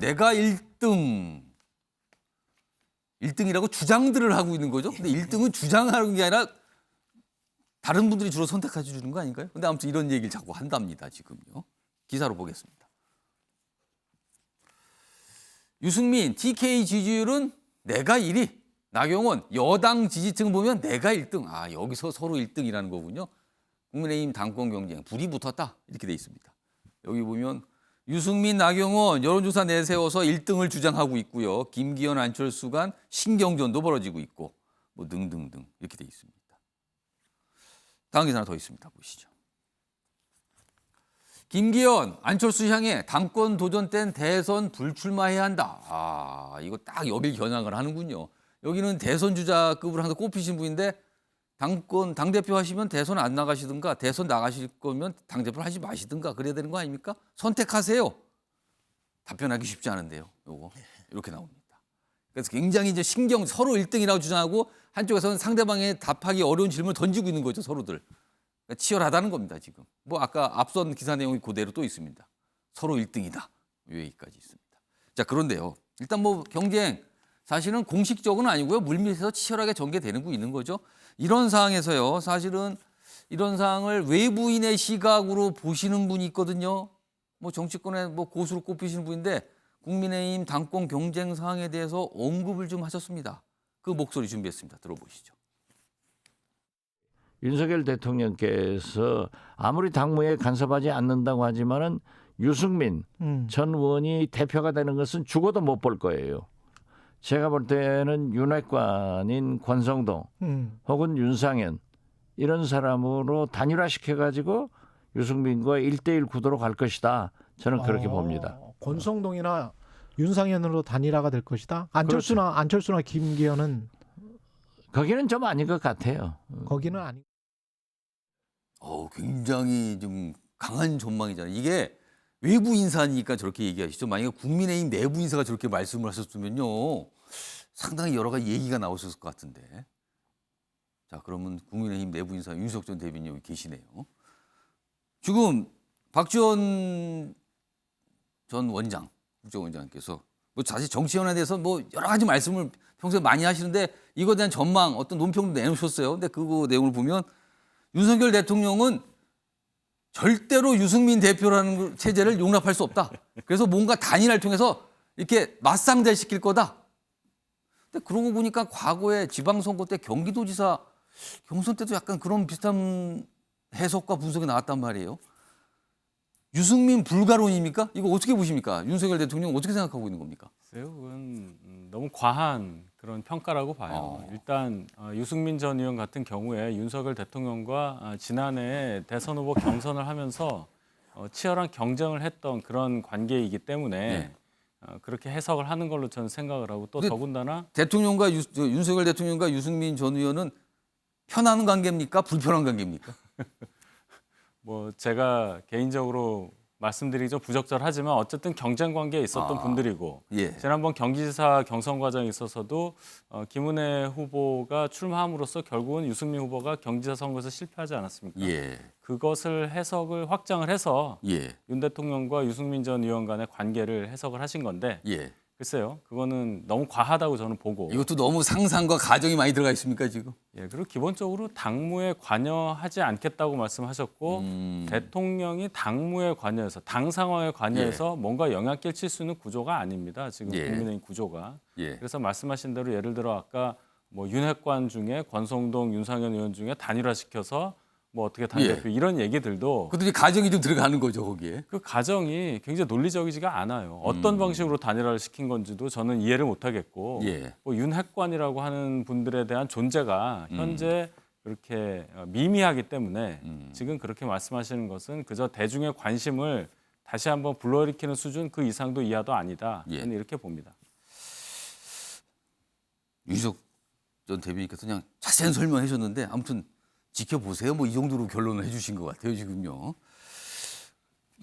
내가 1등이라고 주장들을 하고 있는 거죠. 근데 1등은 주장하는 게 아니라 다른 분들이 주로 선택해 주는 거 아닌가요? 근데 아무튼 이런 얘기를 자꾸 한답니다, 지금요. 기사로 보겠습니다. 유승민, TK 지지율은 내가 1위. 나경원, 여당 지지층 보면 내가 1등. 아, 여기서 서로 1등이라는 거군요. 국민의힘 당권 경쟁, 불이 붙었다. 이렇게 돼 있습니다. 여기 보면 유승민, 나경원 여론조사 내세워서 1등을 주장하고 있고요. 김기현, 안철수 간 신경전도 벌어지고 있고 뭐 등등등 이렇게 돼 있습니다. 다음 기사 하나 더 있습니다. 보시죠. 김기현, 안철수 향해 당권 도전 땐 대선 불출마해야 한다. 아, 이거 딱 여길 겨냥을 하는군요. 여기는 대선 주자급으로 항상 꼽히신 분인데 당대표 하시면 대선 안 나가시든가 대선 나가실 거면 당대표를 하지 마시든가 그래야 되는 거 아닙니까? 선택하세요. 답변하기 쉽지 않은데요. 요거 이렇게 나옵니다. 그래서 굉장히 이제 서로 1등이라고 주장하고 한쪽에서는 상대방의 답하기 어려운 질문을 던지고 있는 거죠. 서로들. 그러니까 치열하다는 겁니다. 지금. 뭐 아까 앞선 기사 내용이 그대로 또 있습니다. 서로 1등이다. 여기까지 있습니다. 자, 그런데요. 일단 뭐 경쟁 사실은 공식적은 아니고요. 물밑에서 치열하게 전개되고 있는 거죠. 이런 상황에서요. 사실은 이런 상황을 외부인의 시각으로 보시는 분이 있거든요. 뭐 정치권의 뭐 고수로 꼽히시는 분인데 국민의힘 당권 경쟁 상황에 대해서 언급을 좀 하셨습니다. 그 목소리 준비했습니다. 들어보시죠. 윤석열 대통령께서 아무리 당무에 간섭하지 않는다고 하지만은 유승민 전 의원이 대표가 되는 것은 죽어도 못 볼 거예요. 제가 볼 때는 윤핵관인 권성동 혹은 윤상현 이런 사람으로 단일화시켜가지고 유승민과 1대1 구도로 갈 것이다. 저는 그렇게 봅니다. 권성동이나 윤상현으로 단일화가 될 것이다. 안철수나 김기현은 거기는 좀 아닌 것 같아요. 거기는 아니. 굉장히 좀 강한 전망이잖아요. 이게 외부 인사니까 저렇게 얘기하시죠. 만약에 국민의힘 내부 인사가 저렇게 말씀을 하셨으면요. 상당히 여러 가지 얘기가 나오셨을 것 같은데. 자, 그러면 국민의힘 내부 인사 윤석 전 대변인 여기 계시네요. 지금 박지원 전 원장, 국정원장께서 뭐 사실 정치연에 대해서 뭐 여러 가지 말씀을 평소에 많이 하시는데 이거에 대한 전망, 어떤 논평도 내놓으셨어요. 근데 그 내용을 보면 윤석열 대통령은 절대로 유승민 대표라는 체제를 용납할 수 없다. 그래서 뭔가 단일화를 통해서 이렇게 맞상대시킬 거다. 근데 그러고 보니까 과거에 지방선거 때 경기도지사 경선 때도 약간 그런 비슷한 해석과 분석이 나왔단 말이에요. 유승민 불가론입니까? 이거 어떻게 보십니까? 윤석열 대통령 어떻게 생각하고 있는 겁니까? 글쎄요, 그건 너무 과한 그런 평가라고 봐요. 일단 유승민 전 의원 같은 경우에 윤석열 대통령과 지난해 대선 후보 경선을 하면서 치열한 경쟁을 했던 그런 관계이기 때문에 그렇게 해석을 하는 걸로 저는 생각을 하고 또 더군다나 대통령과 윤석열 대통령과 유승민 전 의원은 편한 관계입니까? 불편한 관계입니까? 뭐 제가 개인적으로 말씀드리기 좀 부적절하지만 어쨌든 경쟁 관계에 있었던 분들이고 지난번 경기지사 경선 과정에 있어서도 김은혜 후보가 출마함으로써 결국은 유승민 후보가 경기지사 선거에서 실패하지 않았습니까? 그것을 해석을 확장을 해서 윤 대통령과 유승민 전 의원 간의 관계를 해석을 하신 건데 글쎄요, 그거는 너무 과하다고 저는 보고. 이것도 너무 상상과 가정이 많이 들어가 있습니까 지금? 그리고 기본적으로 당무에 관여하지 않겠다고 말씀하셨고 대통령이 당무에 관여해서 당 상황에 관여해서 뭔가 영향을 끼칠 수 있는 구조가 아닙니다. 지금 국민의힘 구조가. 그래서 말씀하신 대로 예를 들어 아까 뭐 윤핵관 중에 권성동, 윤상현 의원 중에 단일화시켜서 뭐 어떻게 당대표 이런 얘기들도 그것도 가정이 좀 들어가는 거죠 거기에. 그 가정이 굉장히 논리적이지가 않아요. 어떤 방식으로 단일화를 시킨 건지도 저는 이해를 못하겠고 뭐 윤핵관이라고 하는 분들에 대한 존재가 현재 그렇게 미미하기 때문에 지금 그렇게 말씀하시는 것은 그저 대중의 관심을 다시 한번 불러일으키는 수준 그 이상도 이하도 아니다. 저는 이렇게 봅니다. 윤석 전 대변인께서 그냥 자세한 설명해 주셨는데 아무튼 지켜보세요. 뭐 이 정도로 결론을 해주신 것 같아요 지금요.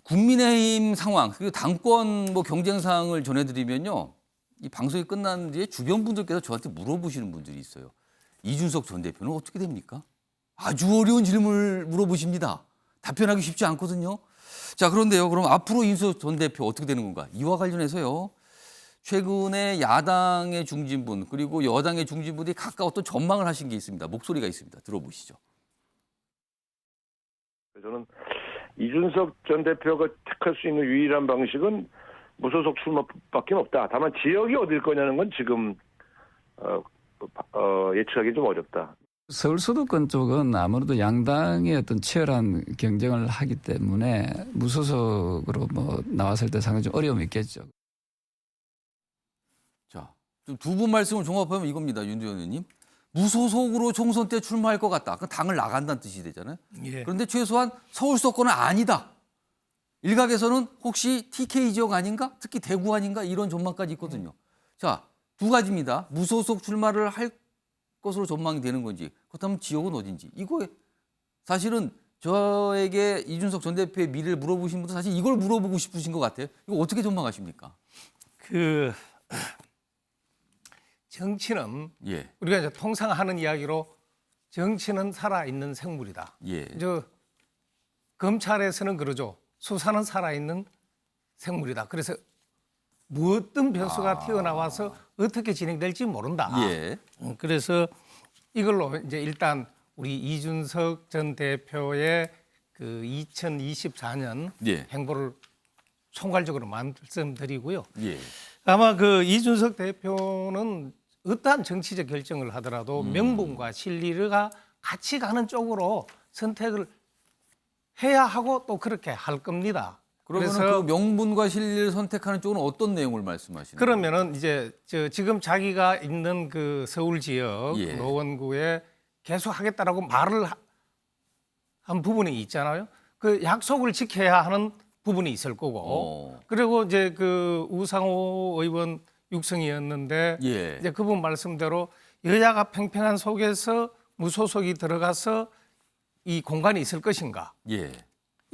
국민의힘 상황 그리고 당권 뭐 경쟁 사항을 전해드리면요. 이 방송이 끝난 뒤에 주변 분들께서 저한테 물어보시는 분들이 있어요. 이준석 전 대표는 어떻게 됩니까? 아주 어려운 질문을 물어보십니다. 답변하기 쉽지 않거든요. 자, 그런데요. 그럼 앞으로 이준석 전 대표 어떻게 되는 건가? 이와 관련해서요. 최근에 야당의 중진분 그리고 여당의 중진분들이 각각 어떤 전망을 하신 게 있습니다. 목소리가 있습니다. 들어보시죠. 저는 이준석 전 대표가 택할 수 있는 유일한 방식은 무소속 출마밖에 없다. 다만 지역이 어딜 거냐는 건 지금 예측하기 좀 어렵다. 서울 수도권 쪽은 아무래도 양당의 어떤 치열한 경쟁을 하기 때문에 무소속으로 뭐 나왔을 때 상당히 좀 어려움이 있겠죠. 자, 두 분 말씀을 종합하면 이겁니다. 윤두현 의원님. 무소속으로 총선 때 출마할 것 같다. 그 당을 나간다는 뜻이 되잖아요. 예. 그런데 최소한 서울 수도권은 아니다. 일각에서는 혹시 TK 지역 아닌가? 특히 대구 아닌가? 이런 전망까지 있거든요. 자, 두 가지입니다. 무소속 출마를 할 것으로 전망이 되는 건지, 그렇다면 지역은 어딘지. 이거에 사실은 저에게 이준석 전 대표의 미래를 물어보신 분도 사실 이걸 물어보고 싶으신 것 같아요. 이거 어떻게 전망하십니까? 그 정치는 예, 우리가 이제 통상 하는 이야기로 정치는 살아있는 생물이다. 예, 저 검찰에서는 그러죠. 수사는 살아있는 생물이다. 그래서 무엇든 변수가 튀어나와서 어떻게 진행될지 모른다. 예, 그래서 이걸로 이제 일단 우리 이준석 전 대표의 그 2024년 예, 행보를 총괄적으로 말씀드리고요. 예, 아마 그 이준석 대표는 어떠한 정치적 결정을 하더라도 명분과 실리가 같이 가는 쪽으로 선택을 해야 하고 또 그렇게 할 겁니다. 그러면 그래서 그 명분과 실리를 선택하는 쪽은 어떤 내용을 말씀하시는 거예요? 그러면은 이제 지금 자기가 있는 그 서울 지역 예. 노원구에 계속 하겠다라고 말을 한 부분이 있잖아요. 그 약속을 지켜야 하는 부분이 있을 거고. 그리고 이제 그 우상호 의원 육성이었는데 예, 이제 그분 말씀대로 여야가 팽팽한 속에서 무소속이 들어가서 이 공간이 있을 것인가? 예,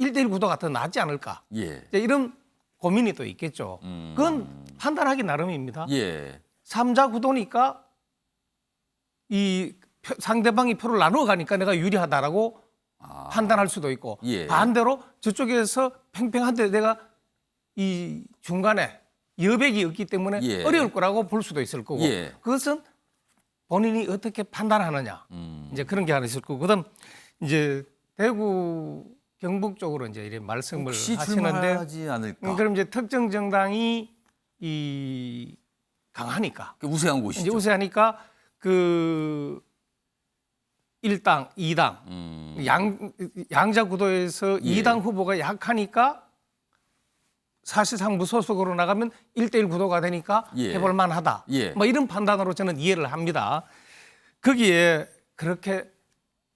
1대1 구도가 더 낫지 않을까? 예, 이제 이런 고민이 또 있겠죠. 그건 판단하기 나름입니다. 예, 3자 구도니까 이 상대방이 표를 나누어 가니까 내가 유리하다라고 판단할 수도 있고 예. 반대로 저쪽에서 팽팽한데 내가 이 중간에 여백이 없기 때문에 예. 어려울 거라고 볼 수도 있을 거고 예. 그것은 본인이 어떻게 판단하느냐 이제 그런 게 하나 있을 거고 그다음 이제 대구 경북 쪽으로 이제 이렇게 말씀을 혹시 하시는데 출마하지 않을까? 그럼 이제 특정 정당이 이 강하니까 우세한 곳이죠. 이제 우세하니까 그 1당, 2당 양자 구도에서 예. 2당 후보가 약하니까 사실상 무소속으로 나가면 1대1 구도가 되니까 예. 해볼 만하다. 예. 뭐 이런 판단으로 저는 이해를 합니다. 거기에 그렇게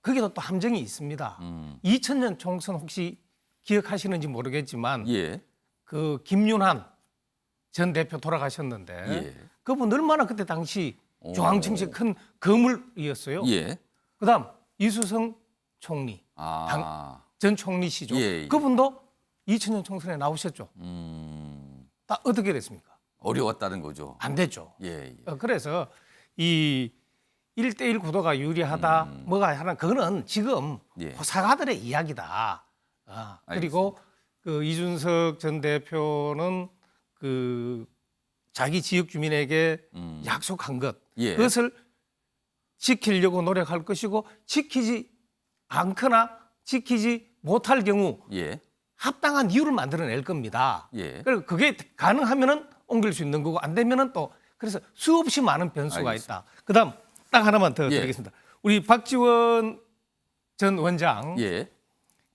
거기도 또 함정이 있습니다. 2000년 총선 혹시 기억하시는지 모르겠지만 예, 그 김윤환 전 대표 돌아가셨는데 예. 그분 얼마나 그때 당시 중앙정치 큰 거물이었어요. 예, 그다음 이수성 총리, 전 총리시죠. 예, 예. 그분도 2000년 총선에 나오셨죠. 다 어떻게 됐습니까? 어려웠다는 거죠. 안 됐죠. 예, 예. 그래서 이 1대1 구도가 유리하다 뭐가 하나 그거는 지금 예. 호사가들의 이야기다. 그리고 그 이준석 전 대표는 그 자기 지역 주민에게 약속한 것 예. 그것을 지키려고 노력할 것이고 지키지 않거나 지키지 못할 경우 예, 합당한 이유를 만들어낼 겁니다. 예. 그리고 그게 가능하면은 옮길 수 있는 거고 안 되면은 또 그래서 수없이 많은 변수가 알겠습니다. 있다. 그다음 딱 하나만 더 예. 드리겠습니다. 우리 박지원 전 원장 예,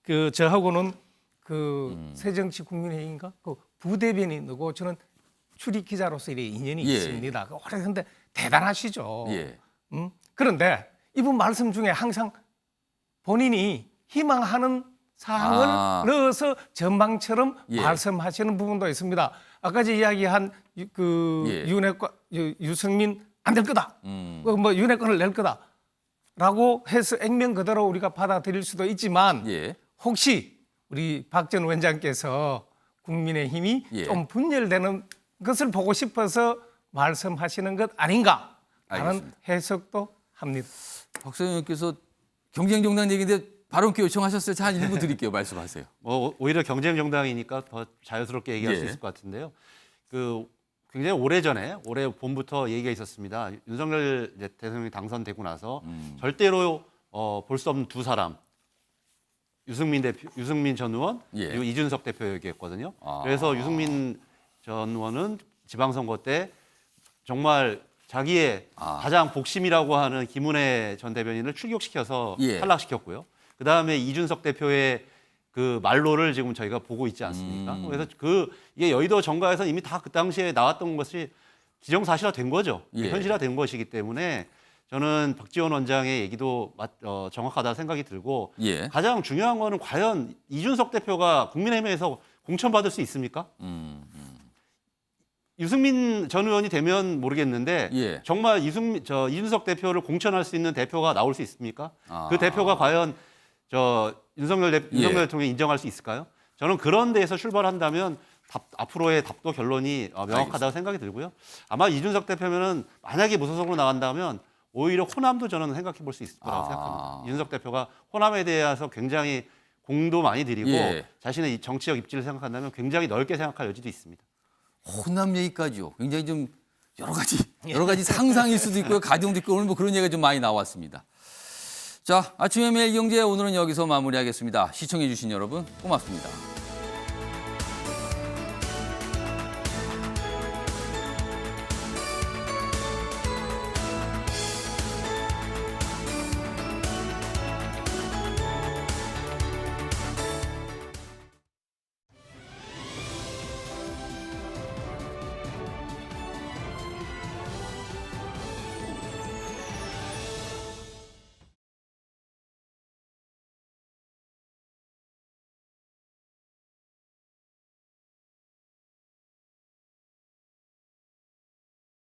그 저하고는 그 새정치국민회의인가 그 부대변인이고 저는 출입 기자로서 이 인연이 예. 있습니다. 그런데 대단하시죠. 예. 그런데 이분 말씀 중에 항상 본인이 희망하는 사항을 넣어서 전망처럼 예. 말씀하시는 부분도 있습니다. 아까 제 이야기한 그 예. 유승민 안 될 거다. 뭐 윤핵관을 낼 거다라고 해서 액면 그대로 우리가 받아들일 수도 있지만 예. 혹시 우리 박 전 원장께서 국민의힘이 예. 좀 분열되는 것을 보고 싶어서 말씀하시는 것 아닌가 하는 알겠습니다. 해석도 합니다. 박사님 의원께서 경쟁 정당 얘기인데 발언기 요청하셨어요. 자, 한 1분 드릴게요. 말씀하세요. 오히려 경쟁 정당이니까 더 자연스럽게 얘기할 수 예. 있을 것 같은데요. 그 굉장히 오래전에 올해 봄부터 얘기가 있었습니다. 윤석열 이제 대통령이 당선되고 나서 절대로 볼 수 없는 두 사람 유승민 전 의원 그리고 이준석 대표 얘기했거든요. 그래서 유승민 전 의원은 지방선거 때 정말 자기의 가장 복심이라고 하는 김은혜 전 대변인을 출격시켜서 탈락시켰고요. 그 다음에 이준석 대표의 그 말로를 지금 저희가 보고 있지 않습니까? 그래서 이게 여의도 정가에서 이미 다 그 당시에 나왔던 것이 기정사실화된 거죠. 현실화된 것이기 때문에 저는 박지원 원장의 얘기도 정확하다 생각이 들고 가장 중요한 거는 과연 이준석 대표가 국민의힘에서 공천받을 수 있습니까? 유승민 전 의원이 되면 모르겠는데 정말 이준석 대표를 공천할 수 있는 대표가 나올 수 있습니까? 그 대표가 과연 윤석열 대통령이 인정할 수 있을까요? 저는 그런 데에서 출발한다면 앞으로의 답도 결론이 명확하다고 생각이 들고요. 아마 이준석 대표면은 만약에 무소속으로 나간다면 오히려 호남도 저는 생각해 볼 수 있을 거라고 생각합니다. 이준석 대표가 호남에 대해서 굉장히 공도 많이 들이고 자신의 이 정치적 입지를 생각한다면 굉장히 넓게 생각할 여지도 있습니다. 호남 얘기까지요. 굉장히 좀 여러 가지 상상일 수도 있고요. 가정도 있고 오늘 뭐 그런 얘기가 좀 많이 나왔습니다. 자, 아침의 매일경제 오늘은 여기서 마무리하겠습니다. 시청해 주신 여러분 고맙습니다.